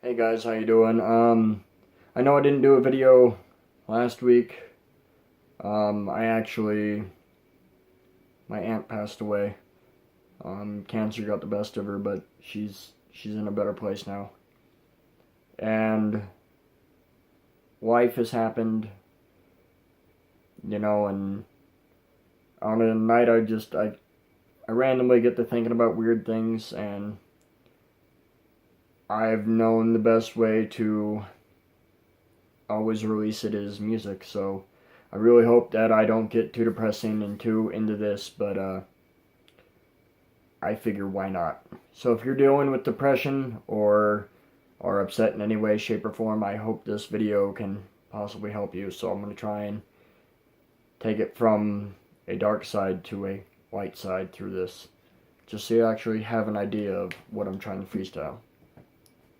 Hey guys, how you doing? I know I didn't do a video last week. My aunt passed away. Cancer got the best of her, but she's in a better place now. And life has happened, and on a night I randomly get to thinking about weird things, and I've known the best way to always release it is music, so I really hope that I don't get too depressing and too into this, but I figure why not. So if you're dealing with depression or are upset in any way, shape, or form, I hope this video can possibly help you. So I'm going to try and take it from a dark side to a light side through this, just so you actually have an idea of what I'm trying to freestyle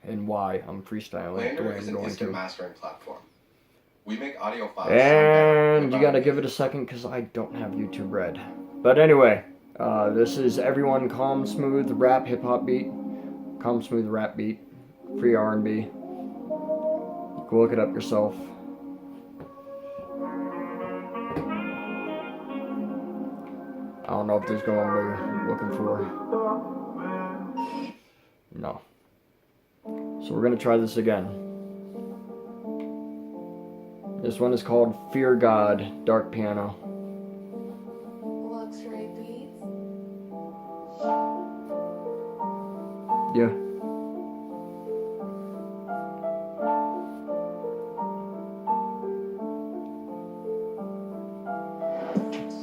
and why I'm freestyling the way I'm going to. Mastering platform. We make audio files. And you gotta give it a second because I don't have YouTube Red. But anyway, this is Everyone Calm Smooth Rap Hip Hop Beat. Calm Smooth Rap Beat. Free R&B. Go look it up yourself. I don't know if this is the one we're looking for. No. So we're gonna try this again. This one is called Fear God, Dark Piano. Yeah.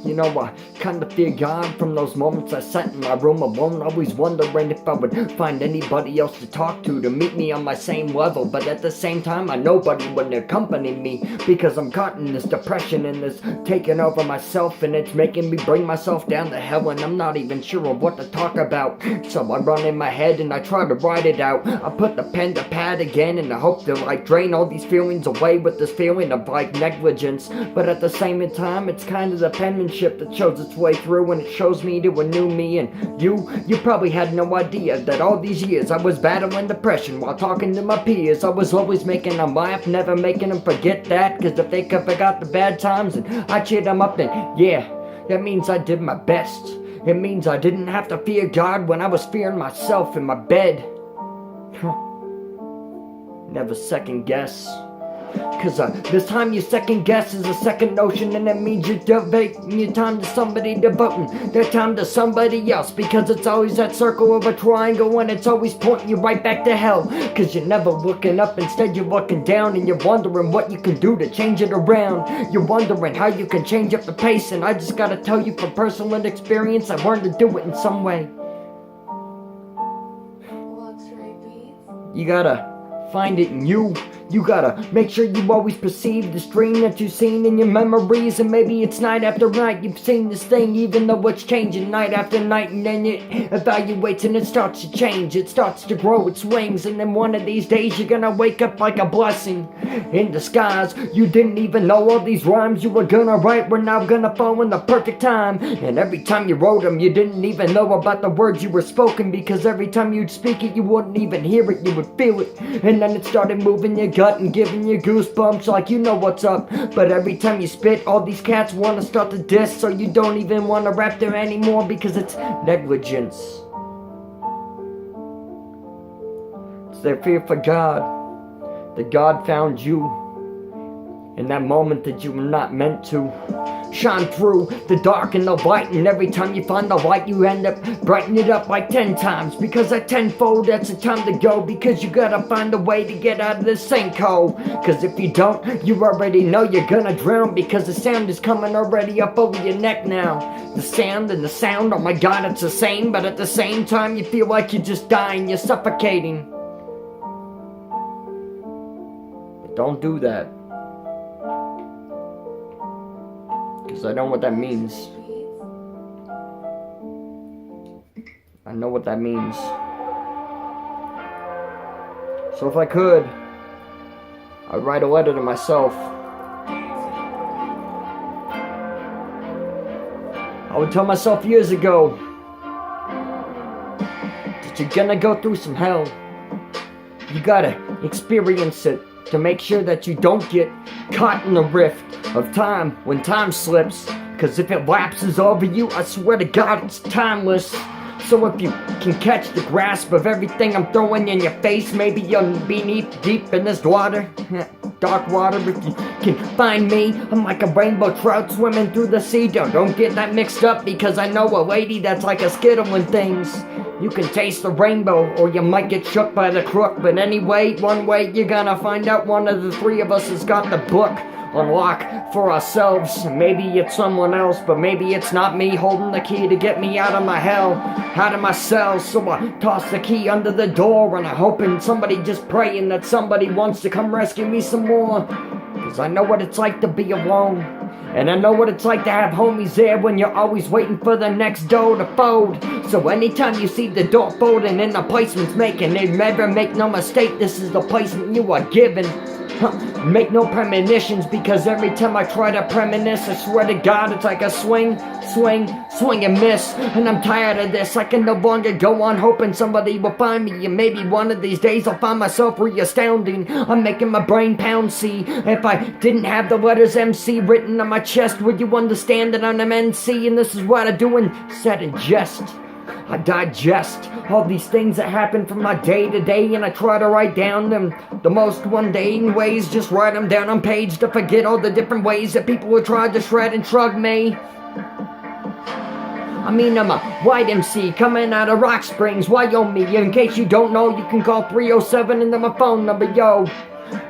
You know, I kinda fear God from those moments I sat in my room alone, always wondering if I would find anybody else to talk to meet me on my same level. But at the same time, I nobody would accompany me, because I'm caught in this depression and this taking over myself, and it's making me bring myself down to hell, and I'm not even sure of what to talk about. So I run in my head and I try to write it out. I put the pen to pad again and I hope to drain all these feelings away with this feeling of negligence. But at the same time, it's kind of the penmanship that shows its way through, and it shows me to a new me. And you probably had no idea that all these years I was battling depression while talking to my peers. I was always making them laugh, never making them forget that, cause if they forgot the bad times and I cheered them up, then yeah, that means I did my best. It means I didn't have to fear God when I was fearing myself in my bed. Never second guess. Cause this time you second guess is a second notion, and that means you're devoting your time to somebody, devoting their time to somebody else, because it's always that circle of a triangle and it's always pointing you right back to hell. Cause you're never looking up, instead you're looking down, and you're wondering what you can do to change it around. You're wondering how you can change up the pace, and I just gotta tell you from personal experience, I learned to do it in some way. You gotta find it in you. You gotta make sure you always perceive this dream that you've seen in your memories. And maybe it's night after night you've seen this thing, even though it's changing night after night. And then it evaluates and it starts to change, it starts to grow its wings. And then one of these days you're gonna wake up like a blessing in disguise. You didn't even know all these rhymes you were gonna write were now gonna fall in the perfect time. And every time you wrote them, you didn't even know about the words you were spoken, because every time you'd speak it, you wouldn't even hear it, you would feel it. And then it started moving your gut and giving you goosebumps like you know what's up. But every time you spit, all these cats want to start to diss, so you don't even want to rap there anymore, because it's negligence. It's their fear for God, that God found you in that moment that you were not meant to shine through the dark and the light. And every time you find the light, you end up brightening it up like 10 times, because at tenfold, that's the time to go, because you gotta find a way to get out of this sinkhole. Cause if you don't, you already know you're gonna drown, because the sound is coming already up over your neck now. The sound and the sound, oh my god, it's the same, but at the same time you feel like you're just dying, you're suffocating. But don't do that, because I know what that means. I know what that means. So if I could, I'd write a letter to myself. I would tell myself years ago that you're gonna go through some hell. you gotta experience it to make sure that you don't get caught in the rift of time when time slips. Cause if it lapses over you, I swear to God it's timeless. So if you can catch the grasp of everything I'm throwing in your face, maybe you'll be deep in this water, dark water. If you can find me, I'm like a rainbow trout swimming through the sea. Don't get that mixed up, because I know a lady that's like a Skittle and things. You can taste the rainbow, or you might get shook by the crook. But anyway, one way you're gonna find out, one of the three of us has got the book on lock for ourselves. Maybe it's someone else, but maybe it's not me holding the key to get me out of my hell, out of my cell. So I toss the key under the door, and I'm hoping somebody, just praying that somebody wants to come rescue me some more. Cause I know what it's like to be alone, and I know what it's like to have homies there when you're always waiting for the next door to fold. So anytime you see the door folding and the placement's making it, never make no mistake, this is the placement you are given. Make no premonitions, because every time I try to premonition, I swear to God it's like a swing and miss. And I'm tired of this, I can no longer go on hoping somebody will find me. And maybe one of these days I'll find myself re-astounding. I'm making my brain pound, see. If I didn't have the letters MC written on my chest, would you understand that I'm MC? And this is what I do in said in jest. I digest all these things that happen from my day to day, and I try to write down them the most mundane ways. Just write them down on page to forget all the different ways that people have tried to shred and shrug me. I mean, I'm a white MC coming out of Rock Springs, Wyoming. In case you don't know, you can call 307 and then my phone number, yo.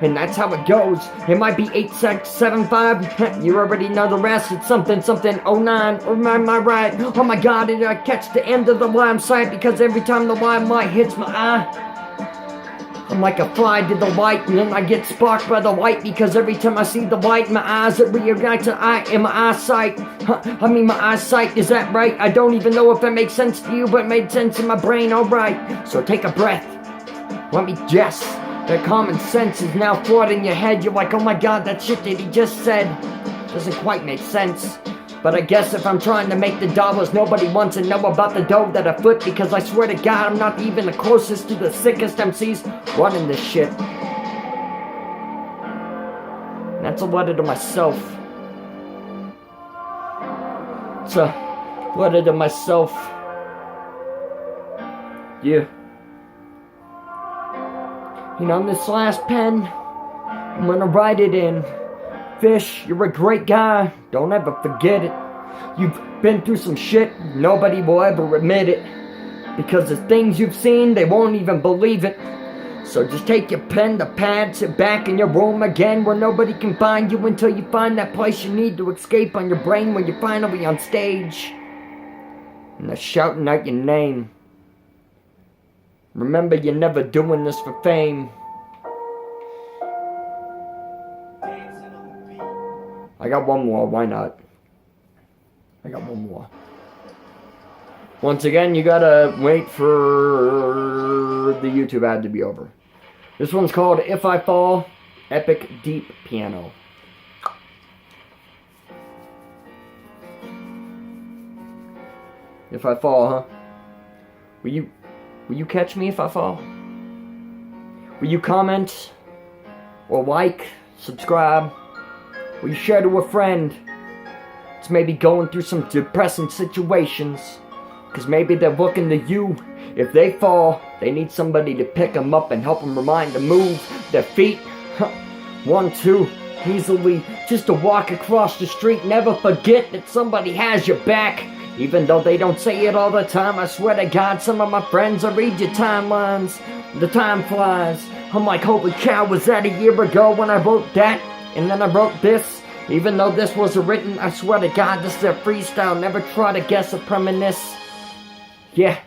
And that's how it goes. It might be 8675. You already know the rest. It's something 09. Or am I right? Oh my God, did I catch the end of the limelight? Because every time the limelight hits my eye, I'm like a fly to the light, and then I get sparked by the light. Because every time I see the light in my eyes, it reignites an eye in my eyesight. I mean my eyesight, is that right? I don't even know if that makes sense to you, but it made sense in my brain, alright. So take a breath. Let me guess. That common sense is now flooding your head. You're like, oh my God, that shit that he just said doesn't quite make sense. But I guess if I'm trying to make the dollars, nobody wants to know about the dough that I flip. Because I swear to God, I'm not even the closest to the sickest MCs running this shit. And that's a letter to myself. It's a letter to myself. Yeah. You know, this last pen, I'm gonna write it in. Fish, you're a great guy. Don't ever forget it. You've been through some shit. Nobody will ever admit it. Because the things you've seen, they won't even believe it. So just take your pen, the pad, sit back in your room again, where nobody can find you until you find that place you need to escape on your brain when you're finally on stage. And they're shouting out your name. Remember, you're never doing this for fame. I got one more, why not? I got one more. Once again, you gotta wait for the YouTube ad to be over. This one's called If I Fall, Epic Deep Piano. If I fall, huh? Will you catch me if I fall? Will you comment? Or like? Subscribe? Will you share to a friend? It's maybe going through some depressing situations. Cause maybe they're looking to you. If they fall, they need somebody to pick them up and help them remind to move their feet. 1, 2, easily. Just to walk across the street. Never forget that somebody has your back. Even though they don't say it all the time, I swear to God, some of my friends, I read your timelines. The time flies. I'm like, holy cow, was that a year ago when I wrote that? And then I wrote this. Even though this wasn't written, I swear to God, this is a freestyle. Never try to guess or premonition. Yeah.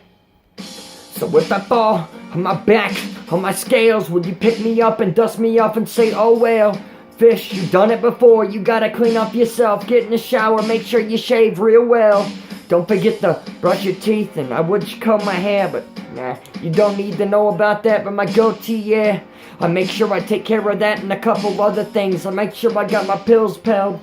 So if I fall on my back, on my scales, would you pick me up and dust me off and say, oh well, Fish, you've done it before, you gotta clean up yourself, get in the shower, make sure you shave real well. Don't forget to brush your teeth, and I would comb my hair, but Nah, you don't need to know about that, but my goatee, yeah. I make sure I take care of that and a couple other things. I make sure I got my bills paid.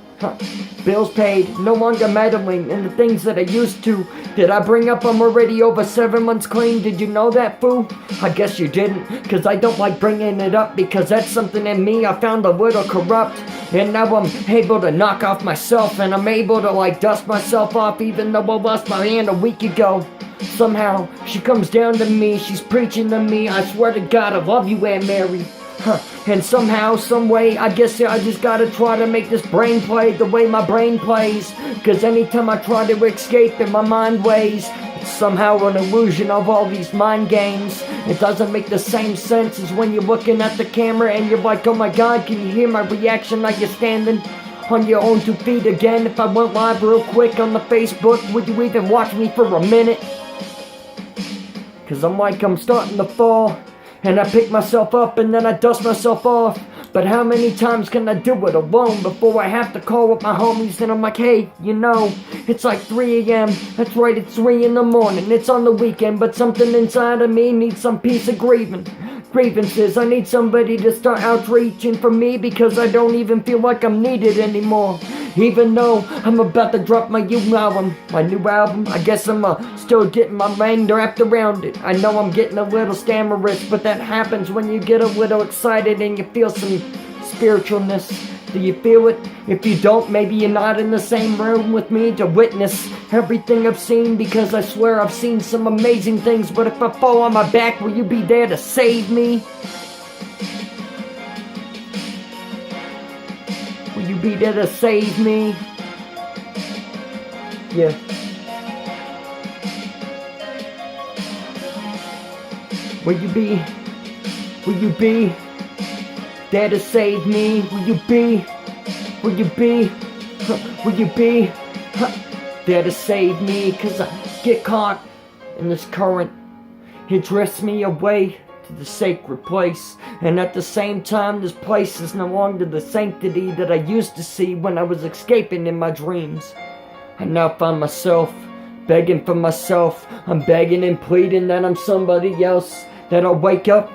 Bills paid. No longer meddling in the things that I used to. Did I bring up I'm already over 7 months clean? Did you know that, fool? I guess you didn't, cause I don't like bringing it up, because that's something in me I found a little corrupt. And now I'm able to knock off myself, and I'm able to like dust myself off, even though I lost my hand a week ago. Somehow, she comes down to me, she's preaching to me, I swear to God I love you, Aunt Mary. And somehow, someway, I guess I just gotta try to make this brain play the way my brain plays. Cause anytime I try to escape in my mind ways, it's somehow an illusion of all these mind games. It doesn't make the same sense as when you're looking at the camera and you're like, oh my God, can you hear my reaction like you're standing on your own 2 feet again? If I went live real quick on the Facebook, would you even watch me for a minute? Cause I'm starting to fall, and I pick myself up and then I dust myself off. But how many times can I do it alone before I have to call up my homies and I'm like, hey, you know, it's like 3 a.m. That's right, it's 3 in the morning. It's on the weekend, but something inside of me needs some peace of grievances. I need somebody to start outreaching for me, because I don't even feel like I'm needed anymore. Even though I'm about to drop my new album, I guess I'm still getting my mind wrapped around it. I know I'm getting a little stammerous, but that happens when you get a little excited and you feel some spiritualness. Do you feel it? If you don't, maybe you're not in the same room with me to witness everything I've seen, because I swear I've seen some amazing things. But if I fall on my back, will you be there to save me? Will you be there to save me? Yeah. Will you be there to save me? Will you be there to save me? Cause I get caught in this current. It drifts me away to the sacred place, and at the same time this place is no longer the sanctity that I used to see when I was escaping in my dreams. I now find myself begging for myself. I'm begging and pleading that I'm somebody else, that I'll wake up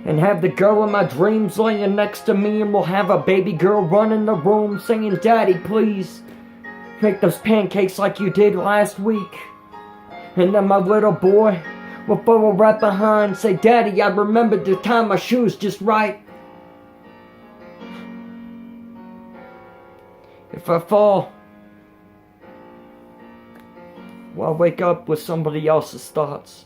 and have the girl in my dreams laying next to me, and we'll have a baby girl run in the room saying, Daddy, please make those pancakes like you did last week. And then my little boy will follow right behind, say, Daddy, I remembered to tie my shoes just right. If I fall, well, I'll wake up with somebody else's thoughts.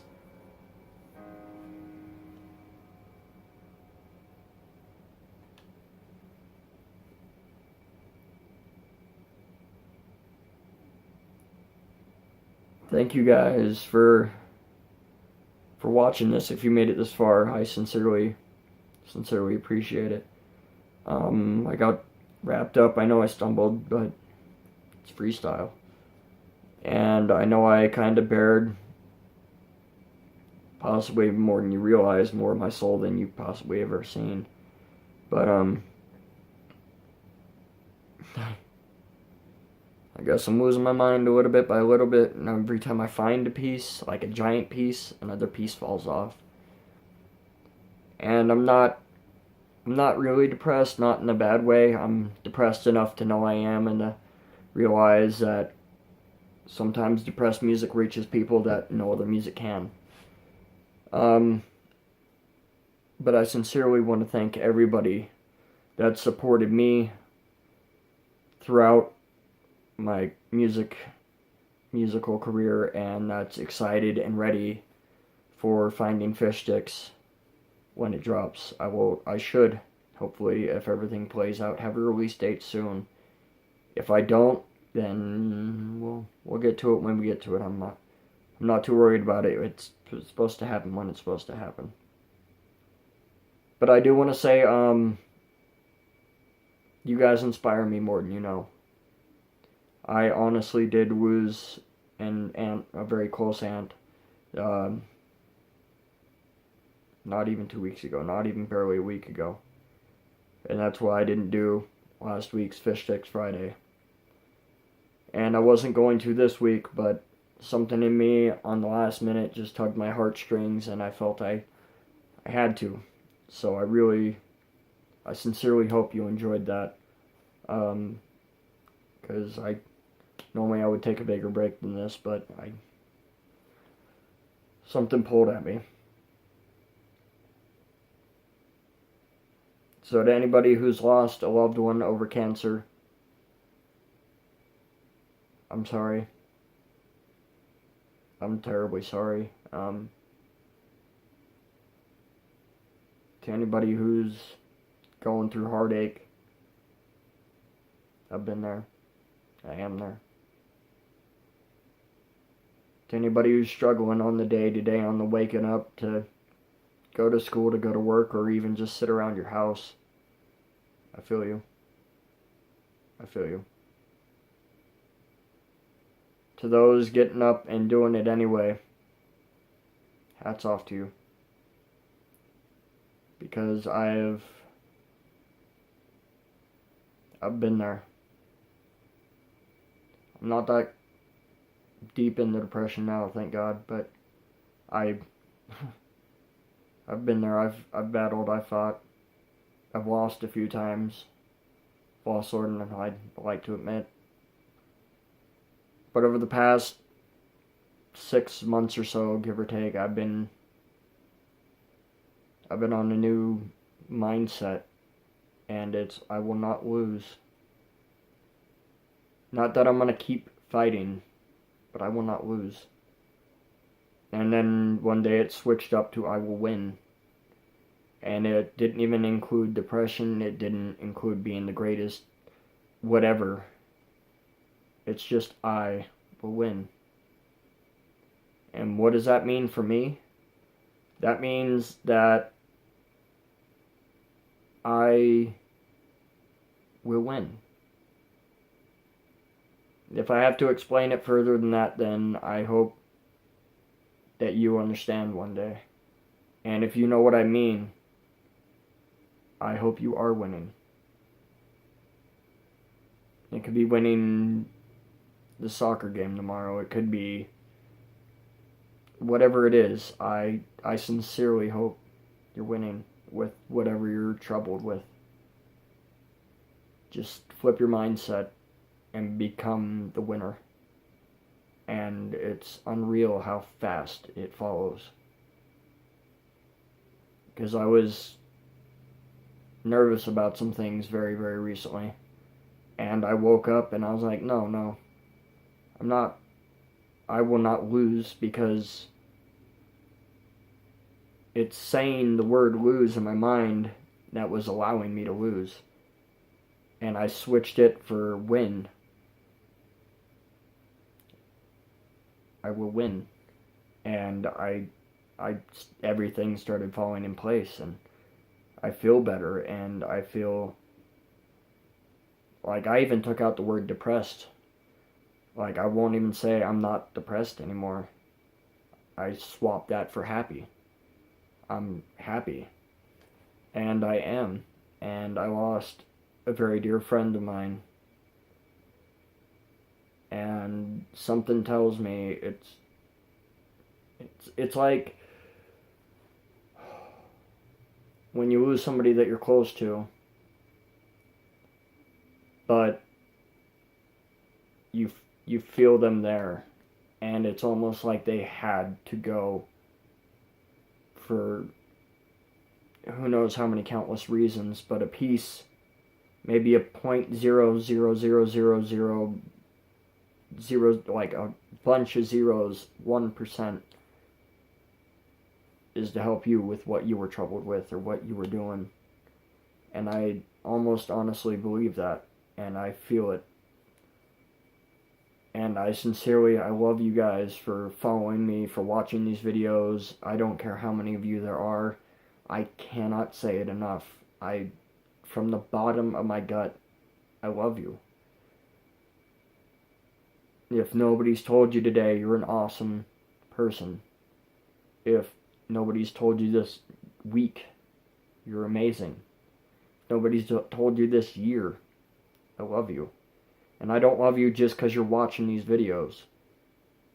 Thank you guys for watching this. If you made it this far, I sincerely appreciate it. I got wrapped up. I know I stumbled, but it's freestyle. And I know I kind of bared possibly more than you realize, more of my soul than you possibly ever seen. But I guess I'm losing my mind a little bit by a little bit, and every time I find a piece, like a giant piece, another piece falls off. And I'm not really depressed, not in a bad way. I'm depressed enough to know I am, and to realize that sometimes depressed music reaches people that no other music can. But I sincerely want to thank everybody that supported me throughout my musical career, and that's excited and ready for Finding Fish Stix when it drops. I should, hopefully, if everything plays out, have a release date soon. If I don't, then we'll get to it when we get to it. I'm not too worried about it. It's supposed to happen when it's supposed to happen. But I do want to say, you guys inspire me more than you know. I honestly did lose an aunt, a very close aunt, not even 2 weeks ago, not even barely a week ago. And that's why I didn't do last week's Stix Friday. And I wasn't going to this week, but something in me on the last minute just tugged my heartstrings, and I felt I had to. So I sincerely hope you enjoyed that. Because normally I would take a bigger break than this, but something pulled at me. So to anybody who's lost a loved one over cancer, I'm sorry. I'm terribly sorry. To anybody who's going through heartache, I've been there. I am there. To anybody who's struggling on the day-to-day, on the waking up to go to school, to go to work, or even just sit around your house, I feel you. I feel you. To those getting up and doing it anyway, hats off to you. Because I've been there. I'm not that deep into depression now, thank God, but I've been there. I've battled, I've fought. I've lost a few times. Lost more than I'd like to admit. But over the past 6 months or so, give or take, I've been on a new mindset, and it's I will not lose. Not that I'm gonna keep fighting, but I will not lose. And then one day it switched up to I will win. And it didn't even include depression, it didn't include being the greatest whatever. It's just I will win. And what does that mean for me? That means that I will win. If I have to explain it further than that, then I hope that you understand one day. And if you know what I mean, I hope you are winning. It could be winning the soccer game tomorrow. It could be whatever it is. I sincerely hope you're winning with whatever you're troubled with. Just flip your mindset and become the winner. And it's unreal how fast it follows. Because I was nervous about some things very, very recently. And I woke up and I was like, no. I will not lose, because it's saying the word lose in my mind that was allowing me to lose. And I switched it for win. I will win. And everything started falling in place, and I feel better, and I feel like I even took out the word depressed. Like, I won't even say I'm not depressed anymore. I swapped that for happy. I'm happy. And I am. And I lost a very dear friend of mine. And something tells me it's like when you lose somebody that you're close to, but you feel them there, and it's almost like they had to go for who knows how many countless reasons, but a piece, maybe a 0.00000, like a bunch of zeros, 1%, is to help you with what you were troubled with or what you were doing. And I almost honestly believe that, and I feel it. And I love you guys for following me, for watching these videos. I don't care how many of you there are. I cannot say it enough. From the bottom of my gut, I love you. If nobody's told you today, you're an awesome person. If nobody's told you this week, you're amazing. If nobody's told you this year, I love you. And I don't love you just because you're watching these videos.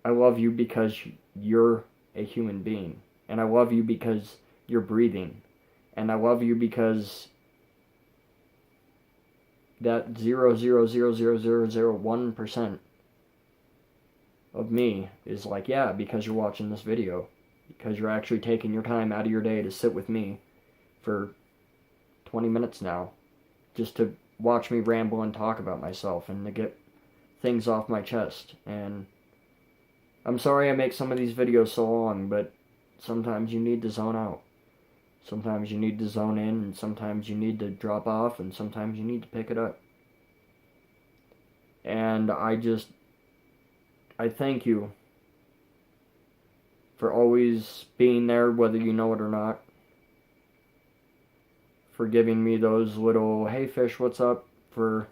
I love you because you're a human being. And I love you because you're breathing. And I love you because that 0.0000001% of me is like, yeah, because you're watching this video. Because you're actually taking your time out of your day to sit with me for 20 minutes now. Just to watch me ramble and talk about myself and to get things off my chest. And I'm sorry I make some of these videos so long, but sometimes you need to zone out. Sometimes you need to zone in, and sometimes you need to drop off, and sometimes you need to pick it up. And I thank you for always being there, whether you know it or not. For giving me those little, hey Fish, what's up? For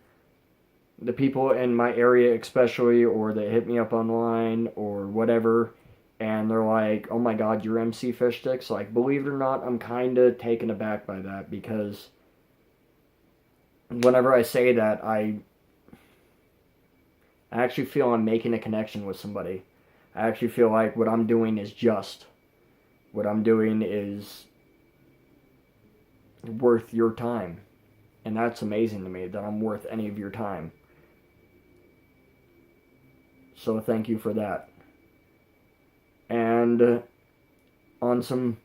the people in my area especially, or they hit me up online, or whatever, and they're like, oh my god, you're Emcee Fish Stix? Like, believe it or not, I'm kind of taken aback by that, because whenever I say that, I actually feel I'm making a connection with somebody. I actually feel like what I'm doing is just. What I'm doing is worth your time. And that's amazing to me, that I'm worth any of your time. So thank you for that. And on some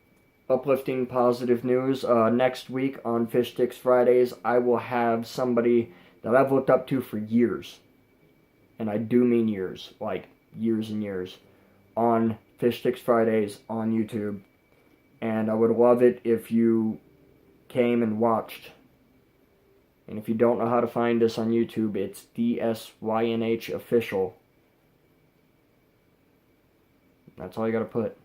uplifting, positive news, next week on Fish Stix Fridays, I will have somebody that I've looked up to for years. And I do mean years, like years and years, on Fish Stix Fridays on YouTube. And I would love it if you came and watched. And if you don't know how to find us on YouTube, it's DSYNH Official. That's all you gotta put.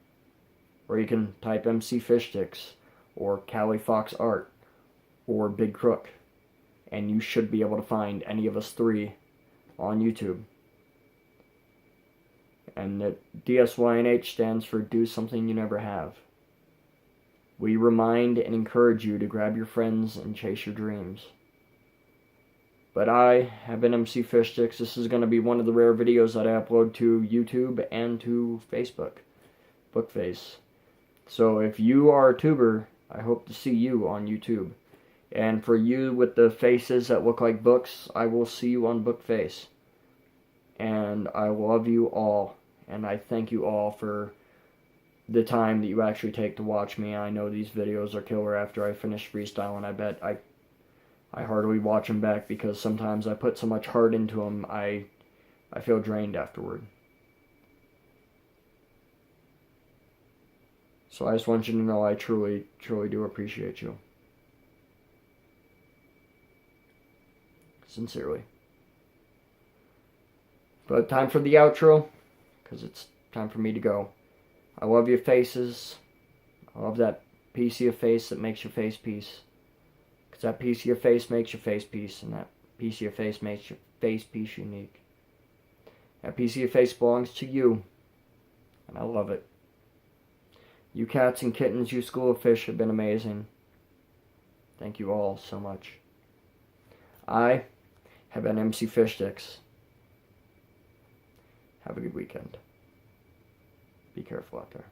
Or you can type Emcee Fish Stix, or Callie Fox Art, or Big Crook. And you should be able to find any of us three on YouTube. And the DSYNH stands for Do Something You Never Have. We remind and encourage you to grab your friends and chase your dreams. But I have been Emcee Fish Stix. This is going to be one of the rare videos that I upload to YouTube and to Facebook, Bookface. So if you are a tuber, I hope to see you on YouTube. And for you with the faces that look like books, I will see you on Bookface. And I love you all. And I thank you all for the time that you actually take to watch me. I know these videos are killer after I finish freestyling. I bet I hardly watch them back because sometimes I put so much heart into them, I feel drained afterward. So I just want you to know I truly, truly do appreciate you. Sincerely. But time for the outro, because it's time for me to go. I love your faces. I love that piece of your face that makes your face piece. Because that piece of your face makes your face piece, and that piece of your face makes your face piece unique. That piece of your face belongs to you, and I love it. You cats and kittens, you school of fish have been amazing. Thank you all so much. I have been Emcee Fish Stix. Have a good weekend. Be careful out there.